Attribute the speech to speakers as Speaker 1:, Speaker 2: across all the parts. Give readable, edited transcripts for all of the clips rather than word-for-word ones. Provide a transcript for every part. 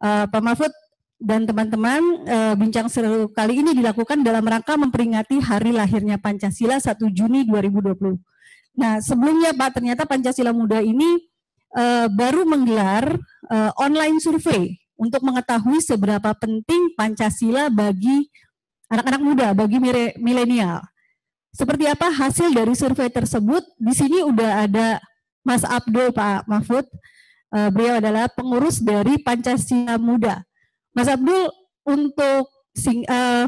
Speaker 1: Pak Mahfud dan teman-teman, bincang seru kali ini dilakukan dalam rangka memperingati hari lahirnya Pancasila 1 Juni 2020. Nah, sebelumnya Pak, ternyata Pancasila Muda ini baru menggelar online survei untuk mengetahui seberapa penting Pancasila bagi anak-anak muda, bagi milenial. Seperti apa hasil dari survei tersebut? Di sini udah ada Mas Abdul, Pak Mahfud. Beliau adalah pengurus dari Pancasila Muda. Mas Abdul, untuk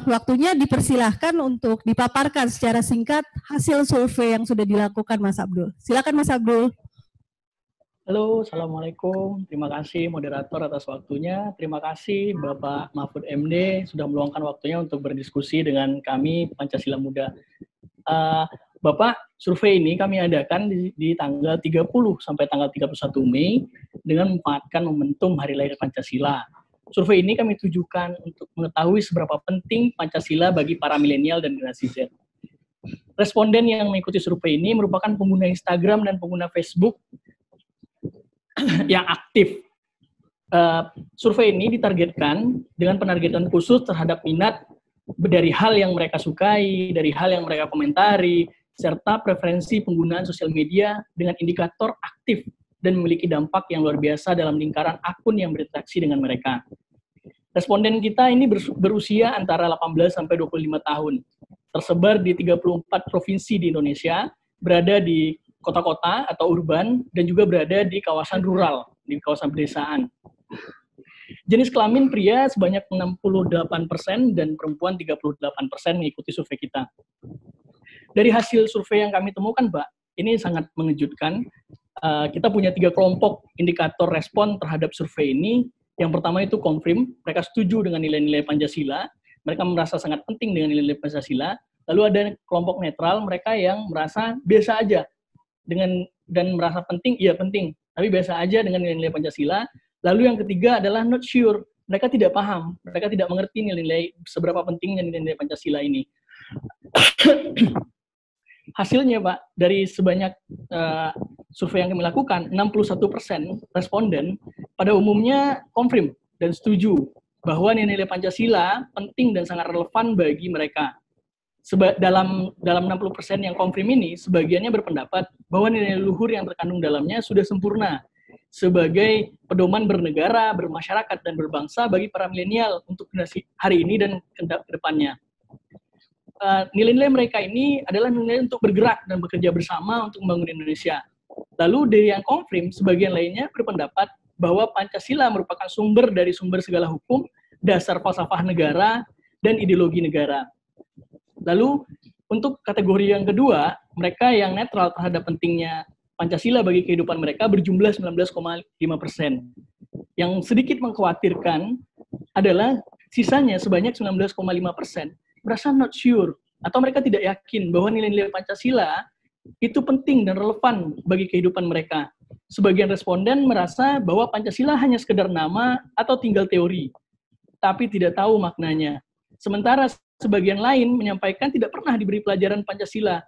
Speaker 1: waktunya dipersilahkan untuk dipaparkan secara singkat hasil survei yang sudah dilakukan, Mas Abdul. Silakan, Mas Abdul.
Speaker 2: Halo, Assalamualaikum. Terima kasih moderator atas waktunya. Terima kasih Bapak Mahfud MD sudah meluangkan waktunya untuk berdiskusi dengan kami Pancasila Muda. Bapak, survei ini kami adakan di tanggal 30 sampai tanggal 31 Mei dengan memanfaatkan momentum Hari Lahir Pancasila. Survei ini kami tujukan untuk mengetahui seberapa penting Pancasila bagi para milenial dan generasi Z. Responden yang mengikuti survei ini merupakan pengguna Instagram dan pengguna Facebook yang aktif. Survei ini ditargetkan dengan penargetan khusus terhadap minat dari hal yang mereka sukai, dari hal yang mereka komentari, serta preferensi penggunaan sosial media dengan indikator aktif dan memiliki dampak yang luar biasa dalam lingkaran akun yang berinteraksi dengan mereka. Responden kita ini berusia antara 18 sampai 25 tahun, tersebar di 34 provinsi di Indonesia, berada di kota-kota atau urban, dan juga berada di kawasan rural, di kawasan pedesaan. Jenis kelamin pria sebanyak 68% dan perempuan 38% mengikuti survei kita. Dari hasil survei yang kami temukan, Pak, ini sangat mengejutkan. Kita punya 3 kelompok indikator respon terhadap survei ini. Yang pertama itu confirm, mereka setuju dengan nilai-nilai Pancasila, mereka merasa sangat penting dengan nilai-nilai Pancasila. Lalu ada kelompok netral, mereka yang merasa biasa aja dengan dan merasa penting, iya penting, tapi biasa aja dengan nilai-nilai Pancasila. Lalu yang ketiga adalah not sure, mereka tidak paham, mereka tidak mengerti nilai-nilai seberapa pentingnya nilai-nilai Pancasila ini. Hasilnya, Pak, dari sebanyak survei yang kami lakukan, 61% responden pada umumnya confirm dan setuju bahwa nilai-nilai Pancasila penting dan sangat relevan bagi mereka. Dalam 60% yang confirm ini, sebagiannya berpendapat bahwa nilai luhur yang terkandung dalamnya sudah sempurna sebagai pedoman bernegara, bermasyarakat, dan berbangsa bagi para milenial untuk generasi hari ini dan ke depannya. Nilai-nilai mereka ini adalah nilai untuk bergerak dan bekerja bersama untuk membangun Indonesia. Lalu dari yang confirm, sebagian lainnya berpendapat bahwa Pancasila merupakan sumber dari sumber segala hukum, dasar falsafah negara, dan ideologi negara. Lalu untuk kategori yang kedua, mereka yang netral terhadap pentingnya Pancasila bagi kehidupan mereka berjumlah 19,5%. Yang sedikit mengkhawatirkan adalah sisanya sebanyak 19,5% merasa not sure atau mereka tidak yakin bahwa nilai-nilai Pancasila itu penting dan relevan bagi kehidupan mereka. Sebagian responden merasa bahwa Pancasila hanya sekedar nama atau tinggal teori, tapi tidak tahu maknanya. Sementara sebagian lain menyampaikan tidak pernah diberi pelajaran Pancasila,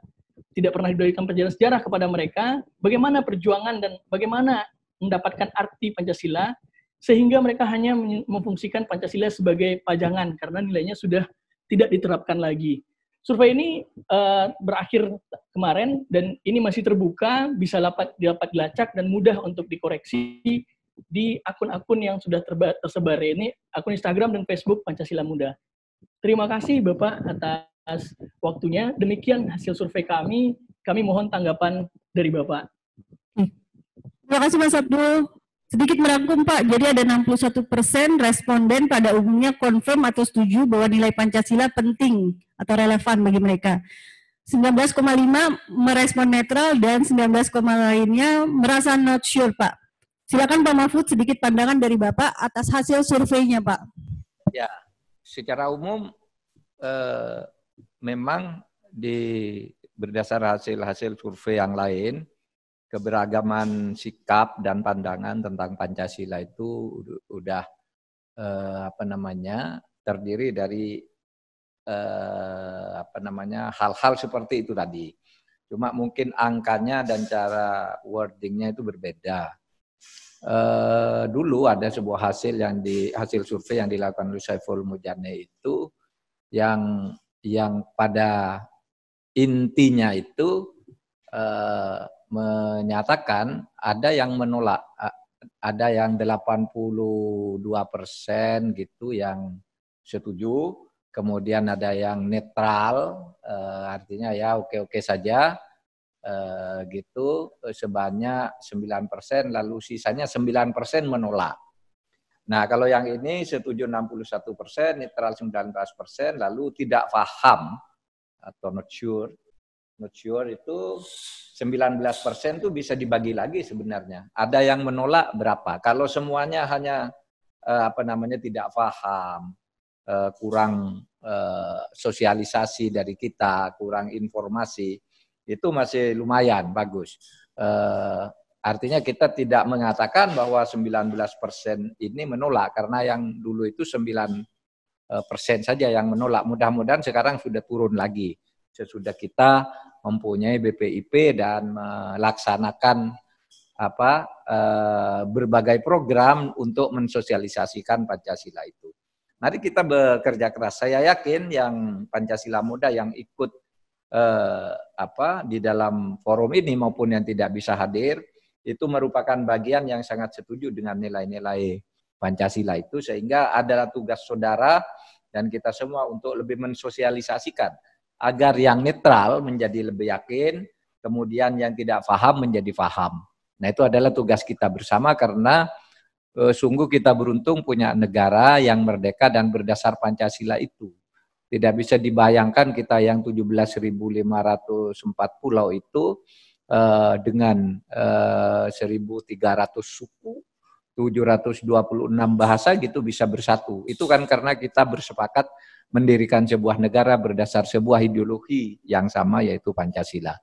Speaker 2: tidak pernah diberikan pelajaran sejarah kepada mereka, bagaimana perjuangan dan bagaimana mendapatkan arti Pancasila, sehingga mereka hanya memfungsikan Pancasila sebagai pajangan karena nilainya sudah tidak diterapkan lagi. Survei ini berakhir kemarin dan ini masih terbuka, bisa dapat dilacak dan mudah untuk dikoreksi di akun-akun yang sudah tersebar ini, akun Instagram dan Facebook Pancasila Muda. Terima kasih Bapak atas waktunya. Demikian hasil survei kami. Kami mohon tanggapan dari Bapak.
Speaker 1: Terima kasih Mas Abdul. Sedikit merangkum Pak, jadi ada 61% responden pada umumnya confirm atau setuju bahwa nilai Pancasila penting atau relevan bagi mereka. 19,5 merespon netral dan 19, lainnya merasa not sure Pak. Silakan Pak Mahfud, sedikit pandangan dari Bapak atas hasil surveinya Pak.
Speaker 3: Ya, secara umum memang berdasar hasil survei yang lain, keberagaman sikap dan pandangan tentang Pancasila itu udah terdiri dari hal-hal seperti itu tadi. Cuma mungkin angkanya dan cara wordingnya itu berbeda. dulu ada sebuah hasil survei yang dilakukan oleh Saiful Mujani itu yang pada intinya itu menyatakan ada yang menolak, ada yang 82% gitu yang setuju, kemudian ada yang netral, artinya ya oke-oke saja, gitu, sebanyak 9%, lalu sisanya 9% menolak. Nah, kalau yang ini setuju 61%, netral 19%, lalu tidak paham atau not sure itu 19% itu bisa dibagi lagi sebenarnya. Ada yang menolak berapa? Kalau semuanya hanya tidak paham, kurang sosialisasi dari kita, kurang informasi, itu masih lumayan bagus. Artinya kita tidak mengatakan bahwa 19% ini menolak, karena yang dulu itu 9% saja yang menolak. Mudah-mudahan sekarang sudah turun lagi sesudah kita mempunyai BPIP dan melaksanakan berbagai program untuk mensosialisasikan Pancasila itu. Mari kita bekerja keras. Saya yakin yang Pancasila Muda yang ikut di dalam forum ini maupun yang tidak bisa hadir itu merupakan bagian yang sangat setuju dengan nilai-nilai Pancasila itu, sehingga adalah tugas saudara dan kita semua untuk lebih mensosialisasikan agar yang netral menjadi lebih yakin, kemudian yang tidak paham menjadi paham. Nah, itu adalah tugas kita bersama, karena sungguh kita beruntung punya negara yang merdeka dan berdasar Pancasila itu. Tidak bisa dibayangkan kita yang 17.504 pulau itu dengan 1.300 suku, 726 bahasa gitu bisa bersatu. Itu kan karena kita bersepakat mendirikan sebuah negara berdasar sebuah ideologi yang sama, yaitu Pancasila.